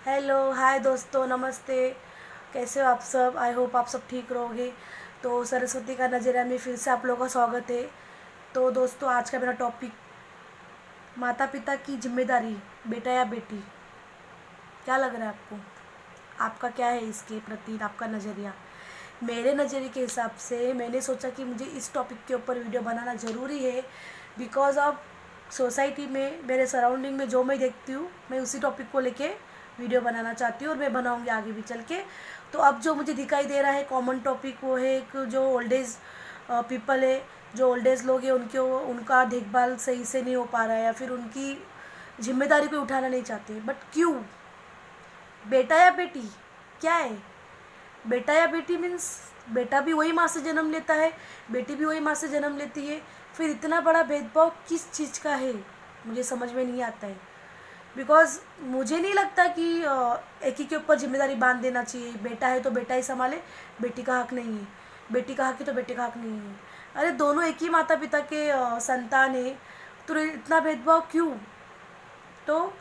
Hello hi दोस्तों, नमस्ते। कैसे हो आप सब? आई होप आप सब ठीक रहोगे। तो सरस्वती का नज़रिया में फिर से आप लोगों का स्वागत है। तो दोस्तों, आज का मेरा टॉपिक माता पिता की जिम्मेदारी, बेटा या बेटी। क्या लग रहा है आपको? आपका क्या है इसके प्रति आपका नज़रिया? मेरे नज़रिए के हिसाब से मैंने सोचा कि मुझे इस टॉपिक के ऊपर वीडियो बनाना ज़रूरी है, बिकॉज ऑफ सोसाइटी में, मेरे सराउंडिंग में जो मैं देखती हूँ, मैं उसी टॉपिक को लेके वीडियो बनाना चाहती हूँ और मैं बनाऊँगी आगे भी चल के। तो अब जो मुझे दिखाई दे रहा है कॉमन टॉपिक, वो है एक जो ओल्ड एज पीपल है, जो ओल्ड एज लोग हैं, उनके उनका देखभाल सही से नहीं हो पा रहा है, या फिर उनकी जिम्मेदारी को उठाना नहीं चाहते। बट क्यों? बेटा या बेटी, क्या है? बेटा या बेटी मीन्स बेटा भी वही माँ से जन्म लेता है, बेटी भी वही माँ से जन्म लेती है। फिर इतना बड़ा भेदभाव किस चीज़ का है, मुझे समझ में नहीं आता है। बिकॉज मुझे नहीं लगता कि एक ही के ऊपर जिम्मेदारी बांध देना चाहिए। बेटा है तो बेटा ही संभाले, बेटी का हक नहीं है। बेटी का हक है तो बेटे का हक नहीं है। अरे दोनों एक ही माता पिता के संतान है, तो इतना भेदभाव क्यों? तो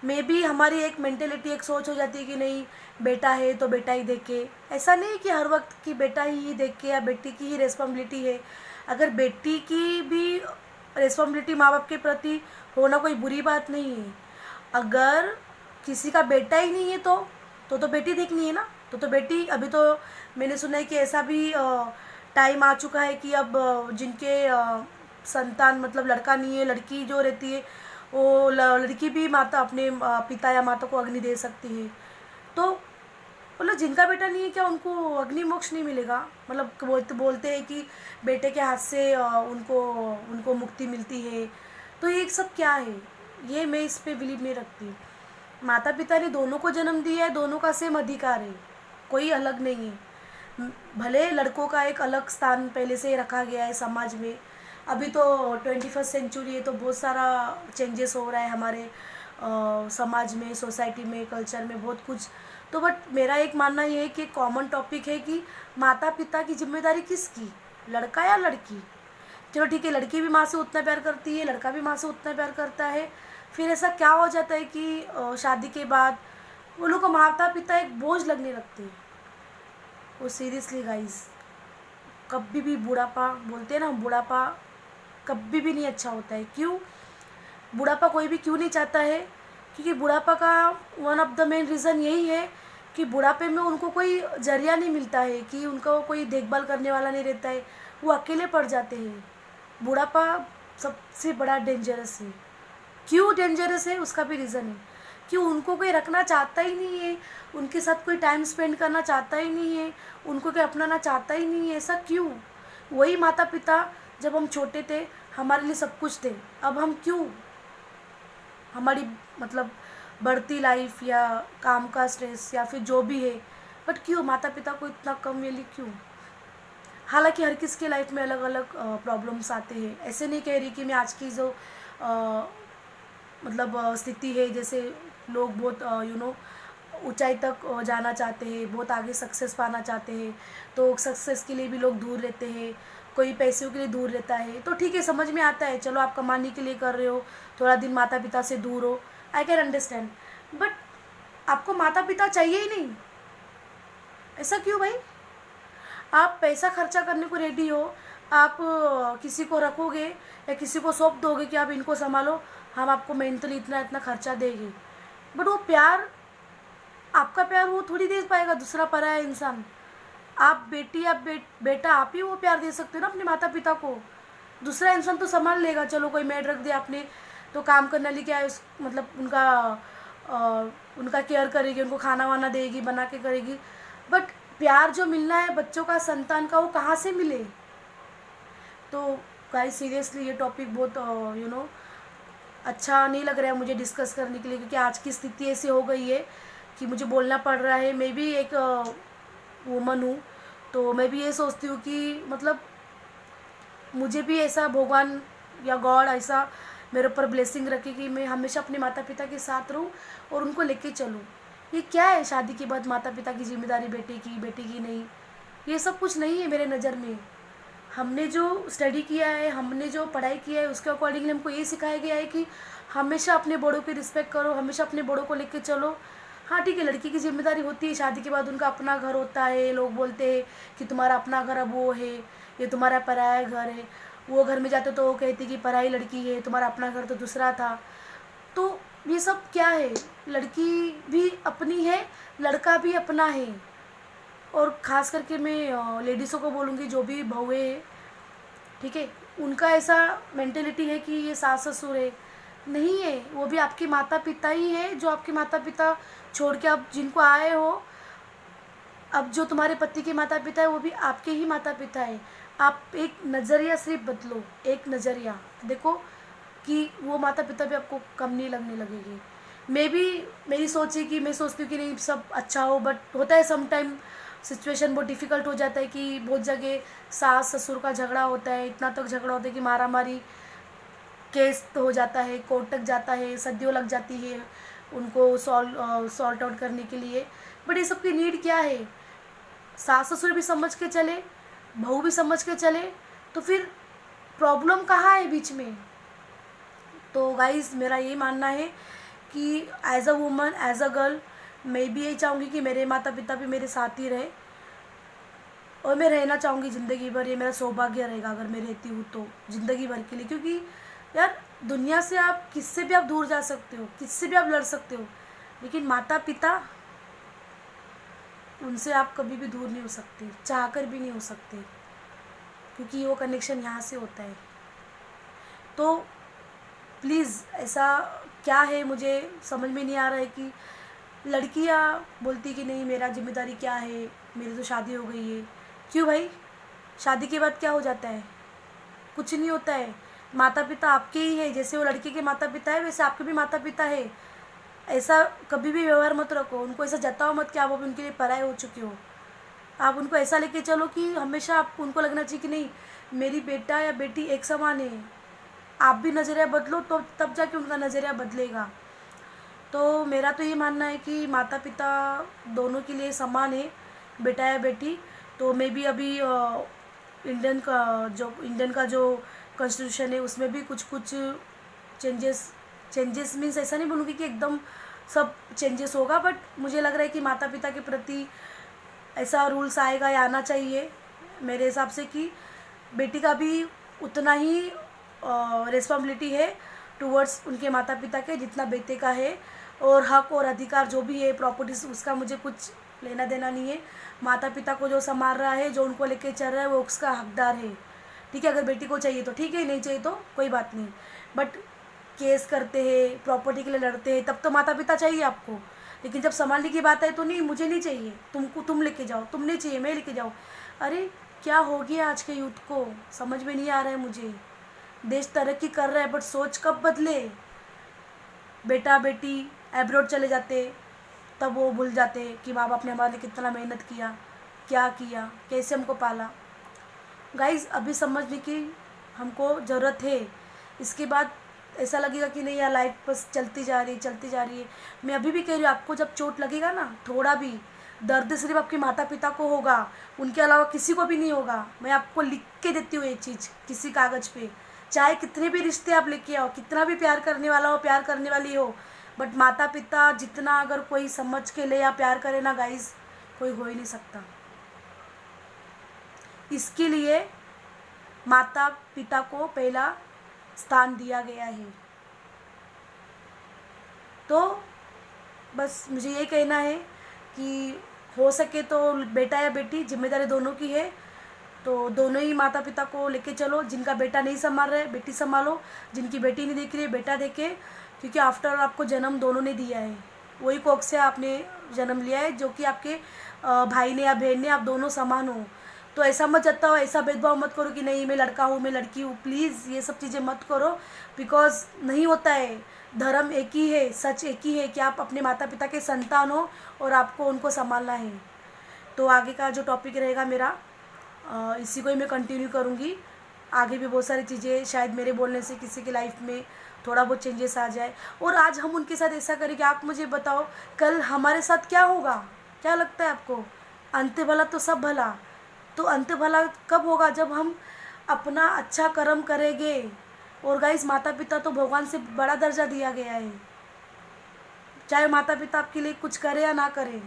मे बी हमारी एक मेंटेलिटी, एक सोच हो जाती है कि नहीं, बेटा है तो बेटा ही देखे। ऐसा नहीं कि हर वक्त कि बेटा ही देखे या बेटी की ही रिस्पॉन्सिबिलिटी है। अगर बेटी की भी रिस्पॉन्सिबिलिटी माँ बाप के प्रति होना कोई बुरी बात नहीं है। अगर किसी का बेटा ही नहीं है तो बेटी देखनी है ना। तो बेटी, अभी तो मैंने सुना है कि ऐसा भी टाइम आ चुका है कि अब जिनके संतान मतलब लड़का नहीं है, लड़की जो रहती है, वो लड़की भी माता अपने पिता या माता को अग्नि दे सकती है। तो मतलब जिनका बेटा नहीं है, क्या उनको अग्नि मोक्ष नहीं मिलेगा? मतलब बोलते हैं कि बेटे के हाथ से उनको उनको मुक्ति मिलती है। तो ये सब क्या है? ये मैं इस पे बिलीव नहीं रखती। माता पिता ने दोनों को जन्म दिया है, दोनों का सेम अधिकार है, कोई अलग नहीं है। भले लड़कों का एक अलग स्थान पहले से ही रखा गया है समाज में। अभी तो 21st सेंचुरी है, तो बहुत सारा चेंजेस हो रहा है हमारे समाज में, सोसाइटी में, कल्चर में, बहुत कुछ। तो बट मेरा एक मानना ये है कि कॉमन टॉपिक है कि माता पिता की जिम्मेदारी किसकी, लड़का या लड़की? चलो ठीक है, लड़की भी माँ से उतना प्यार करती है, लड़का भी माँ से उतना प्यार करता है। फिर ऐसा क्या हो जाता है कि शादी के बाद वो लोग को माता पिता एक बोझ लगने लगते हैं। वो सीरियसली गाइस, कभी भी बुढ़ापा, बोलते हैं ना, बुढ़ापा कभी भी नहीं अच्छा होता है। क्यों? बुढ़ापा कोई भी क्यों नहीं चाहता है? क्योंकि बुढ़ापा का one of the main reason यही है कि बुढ़ापे में उनको कोई जरिया नहीं मिलता है, कि उनका कोई देखभाल करने वाला नहीं रहता है, वो अकेले पड़ जाते हैं। बुढ़ापा सबसे बड़ा डेंजरस है। क्यों डेंजरस है? उसका भी रीज़न है कि उनको कोई रखना चाहता ही नहीं है, उनके साथ कोई टाइम स्पेंड करना चाहता ही नहीं है, उनको कोई अपनाना चाहता ही नहीं है। ऐसा क्यों? वही माता पिता जब हम छोटे थे हमारे लिए सब कुछ थे, अब हम क्यों? हमारी मतलब बढ़ती लाइफ या काम का स्ट्रेस या फिर जो भी है, बट क्यों माता पिता को इतना कम वैल्यू क्यों? हालांकि हर किसके लाइफ में अलग अलग प्रॉब्लम्स आते हैं। ऐसे नहीं कह रही कि मैं आज की जो मतलब स्थिति है, जैसे लोग बहुत ऊंचाई तक जाना चाहते हैं, बहुत आगे सक्सेस पाना चाहते हैं, तो सक्सेस के लिए भी लोग दूर रहते हैं, कोई पैसों के लिए दूर रहता है। तो ठीक है, समझ में आता है, चलो आप कमाने के लिए कर रहे हो, थोड़ा दिन माता पिता से दूर हो, आई कैन अंडरस्टैंड। बट आपको माता पिता चाहिए ही नहीं, ऐसा क्यों भाई? आप पैसा खर्चा करने को रेडी हो, आप किसी को रखोगे या किसी को सौंप दोगे कि आप इनको संभालो, हम आपको मेंटली इतना इतना खर्चा देंगे। बट वो प्यार, आपका प्यार वो थोड़ी दे पाएगा दूसरा पराया इंसान। आप बेटी या बेटा, आप ही वो प्यार दे सकते हो ना अपने माता पिता को। दूसरा इंसान तो संभाल लेगा, चलो कोई मेड रख दिया आपने, तो काम करने वाली क्या है, मतलब उनका केयर करेगी, उनको खाना वाना देगी, बना के करेगी। बट प्यार जो मिलना है बच्चों का, संतान का, वो कहाँ से मिले? तो गाइस सीरियसली ये टॉपिक बहुत अच्छा नहीं लग रहा है मुझे डिस्कस करने के लिए, क्योंकि आज की स्थिति ऐसी हो गई है कि मुझे बोलना पड़ रहा है। मैं भी एक वुमन हूँ, तो मैं भी ये सोचती हूँ कि मतलब मुझे भी ऐसा भगवान या गॉड ऐसा मेरे ऊपर ब्लेसिंग रखे कि मैं हमेशा अपने माता पिता के साथ रहूँ और उनको लेके चलूँ। ये क्या है, शादी के बाद माता पिता की जिम्मेदारी बेटे की नहीं, ये सब कुछ नहीं है मेरे नज़र में। हमने जो स्टडी किया है, हमने जो पढ़ाई किया है, उसके अकॉर्डिंगली हमको ये सिखाया गया है कि हमेशा अपने बड़ों की रिस्पेक्ट करो, हमेशा अपने बड़ों को लेके चलो। हाँ ठीक है, लड़की की जिम्मेदारी होती है, शादी के बाद उनका अपना घर होता है, लोग बोलते हैं कि तुम्हारा अपना घर अब वो है, ये तुम्हारा पराया घर है। वो घर में जाते तो वो कहती कि पराई लड़की है, तुम्हारा अपना घर तो दूसरा था। तो ये सब क्या है, लड़की भी अपनी है, लड़का भी अपना है। और ख़ास करके मैं लेडीज़ों को बोलूँगी, जो भी बहुएँ हैं, ठीक है, उनका ऐसा मेंटेलिटी है कि ये सास ससुर है, नहीं है। वो भी आपके माता पिता ही है, जो आपके माता पिता छोड़ के आप जिनको आए हो। अब जो तुम्हारे पति के माता पिता है वो भी आपके ही माता पिता है। आप एक नज़रिया सिर्फ बदलो, एक नज़रिया देखो कि वो माता पिता भी आपको कम नहीं लगने लगेगी। मैं भी, मेरी सोच है कि मैं सोचती हूँ कि नहीं सब अच्छा हो, बट होता है सम टाइम सिचुएशन बहुत डिफ़िकल्ट हो जाता है कि बहुत जगह सास ससुर का झगड़ा होता है, इतना तक झगड़ा होता है कि मारा मारी केस तो हो जाता है, कोर्ट तक जाता है, सदियों लग जाती है उनको सॉल्ट आउट करने के लिए। बट ये सब की नीड क्या है, सास ससुर भी समझ के चले, बहू भी समझ के चले, तो फिर प्रॉब्लम कहाँ है बीच में। तो गाइज़ मेरा ये मानना है कि as a woman, as a girl, मैं भी यही चाहूँगी कि मेरे माता पिता भी मेरे साथ ही रहे, और मैं रहना चाहूँगी ज़िंदगी भर। ये मेरा सौभाग्य रहेगा अगर मैं रहती हूँ तो ज़िंदगी भर के लिए। क्योंकि यार दुनिया से आप किससे भी आप दूर जा सकते हो, किससे भी आप लड़ सकते हो, लेकिन माता पिता, उनसे आप कभी भी दूर नहीं हो सकते, चाह कर भी नहीं हो सकते, क्योंकि वो कनेक्शन यहाँ से होता है। तो प्लीज़ ऐसा क्या है, मुझे समझ में नहीं आ रहा है कि लड़कियाँ बोलती कि नहीं मेरा जिम्मेदारी क्या है, मेरी तो शादी हो गई है। क्यों भाई, शादी के बाद क्या हो जाता है, कुछ नहीं होता है। माता पिता आपके ही है, जैसे वो लड़के के माता पिता है वैसे आपके भी माता पिता है। ऐसा कभी भी व्यवहार मत रखो, उनको ऐसा जताओ मत कि आप अभी उनके लिए पराए हो चुके हो। आप उनको ऐसा लेके चलो कि हमेशा आपको उनको लगना चाहिए कि नहीं मेरी बेटा या बेटी एक समान है। आप भी नज़रिया बदलो तो तब जाके उनका नज़रिया बदलेगा। तो मेरा तो ये मानना है कि माता पिता दोनों के लिए समान है, बेटा या बेटी। तो मैं भी अभी इंडियन का जो कॉन्स्टिट्यूशन है उसमें भी कुछ कुछ चेंजेस मीन्स ऐसा नहीं बोलूँगी कि एकदम सब चेंजेस होगा, बट मुझे लग रहा है कि माता पिता के प्रति ऐसा रूल्स आएगा या आना चाहिए मेरे हिसाब से कि बेटी का भी उतना ही रिस्पॉन्सिबिलिटी है टूवर्ड्स उनके माता पिता के जितना बेटे का है। और हक और अधिकार जो भी है प्रॉपर्टीज, उसका मुझे कुछ लेना देना नहीं है। माता पिता को जो संभाल रहा है, जो उनको लेके चल रहा है, वो उसका हकदार है। ठीक है, अगर बेटी को चाहिए तो ठीक है, नहीं चाहिए तो कोई बात नहीं। बट केस करते हैं, प्रॉपर्टी के लिए लड़ते हैं, तब तो माता पिता चाहिए आपको। लेकिन जब संभालने की बात है तो नहीं, मुझे नहीं चाहिए, तुमको तुम लेके जाओ, तुम नहीं चाहिए मैं लेके जाऊँ। अरे क्या हो गया आज के यूथ को, समझ में नहीं आ रहा है मुझे। देश तरक्की कर रहा है बट सोच कब बदले। बेटा बेटी एब्रॉड चले जाते तब वो भूल जाते कि माँ बाप ने हमारे लिए कितना मेहनत किया, क्या किया, कैसे हमको पाला। गाइज़ अभी समझने की हमको ज़रूरत है। इसके बाद ऐसा लगेगा कि नहीं यार लाइफ बस चलती जा रही है। मैं अभी भी कह रही हूँ, आपको जब चोट लगेगा ना थोड़ा भी, दर्द सिर्फ आपके माता पिता को होगा, उनके अलावा किसी को भी नहीं होगा। मैं आपको लिख के देती हूँ ये चीज़ किसी कागज़ पे। चाहे कितने भी रिश्ते आप लेके आओ, कितना भी प्यार करने वाला हो, प्यार करने वाली हो, बट माता पिता जितना अगर कोई समझ के ले या प्यार करे ना गाइज, कोई हो ही नहीं सकता। इसके लिए माता पिता को पहला स्थान दिया गया है। तो बस मुझे ये कहना है कि हो सके तो बेटा या बेटी, जिम्मेदारी दोनों की है, तो दोनों ही माता पिता को लेके चलो। जिनका बेटा नहीं संभाल रहे बेटी संभालो, जिनकी बेटी नहीं देख रही है बेटा देखे, क्योंकि आफ्टर ऑल आपको जन्म दोनों ने दिया है, वही कोख से आपने जन्म लिया है, जो कि आपके भाई ने या बहन ने, आप दोनों समान हो। तो ऐसा मत जताओ, ऐसा भेदभाव मत करो कि नहीं मैं लड़का हूँ मैं लड़की हूँ। प्लीज़ ये सब चीज़ें मत करो, बिकॉज नहीं होता है। धर्म एक ही है, सच एक ही है कि आप अपने माता पिता के संतान हो और आपको उनको संभालना है। तो आगे का जो टॉपिक रहेगा मेरा, इसी को ही मैं कंटिन्यू करूँगी। आगे भी बहुत सारी चीज़ें शायद मेरे बोलने से किसी की लाइफ में थोड़ा बहुत चेंजेस आ जाए, और आज हम उनके साथ ऐसा करेंगे। आप मुझे बताओ कल हमारे साथ क्या होगा, क्या लगता है आपको? अंत भला तो सब भला। तो अंत भला कब होगा? जब हम अपना अच्छा कर्म करेंगे। और गाइस माता पिता तो भगवान से बड़ा दर्जा दिया गया है, चाहे माता पिता आपके लिए कुछ करे या ना करें,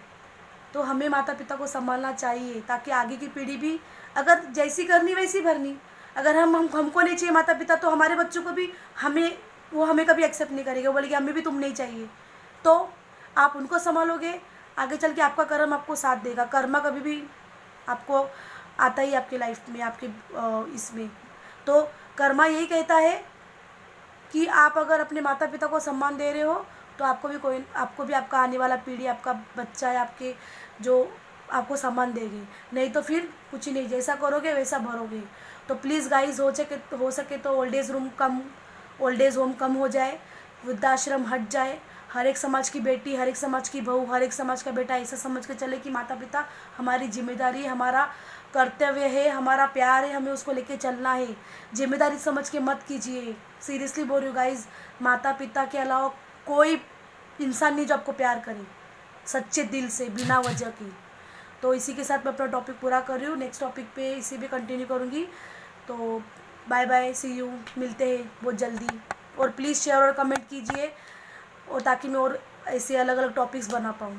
तो हमें माता पिता को संभालना चाहिए, ताकि आगे की पीढ़ी भी अगर जैसी करनी वैसी भरनी। अगर हम हमको नहीं चाहिए माता पिता, तो हमारे बच्चों को भी वो हमें कभी एक्सेप्ट नहीं करेगा, वो बोलेगी हमें भी तुम नहीं चाहिए। तो आप उनको संभालोगे, आगे चल के आपका कर्म आपको साथ देगा। कर्म कभी भी आपको आता ही आपकी लाइफ में, आपके इसमें। तो कर्मा यही कहता है कि आप अगर अपने माता पिता को सम्मान दे रहे हो, तो आपको भी आपका आने वाला पीढ़ी, आपका बच्चा या आपके जो आपको सम्मान देगी। नहीं तो फिर कुछ ही नहीं, जैसा करोगे वैसा भरोगे। तो प्लीज़ गाइज, हो सके तो ओल्ड एज होम कम हो जाए, वृद्धाश्रम हट जाए। हर एक समाज की बेटी, हर एक समाज की बहू, हर एक समाज का बेटा ऐसा समझ के चले कि माता पिता हमारी जिम्मेदारी है, हमारा कर्तव्य है, हमारा प्यार है, हमें उसको लेके चलना है। जिम्मेदारी समझ के मत कीजिए। सीरियसली बोल रही हूँ गाइज, माता पिता के अलावा कोई इंसान नहीं जो आपको प्यार करे सच्चे दिल से, बिना वजह की। तो इसी के साथ मैं अपना टॉपिक पूरा कर रही हूँ। नेक्स्ट टॉपिक पे इसी भी कंटिन्यू करूँगी। तो बाय बाय, सी यू, मिलते हैं बहुत जल्दी। और प्लीज़ शेयर और कमेंट कीजिए, और ताकि मैं और ऐसे अलग अलग टॉपिक्स बना पाऊँ।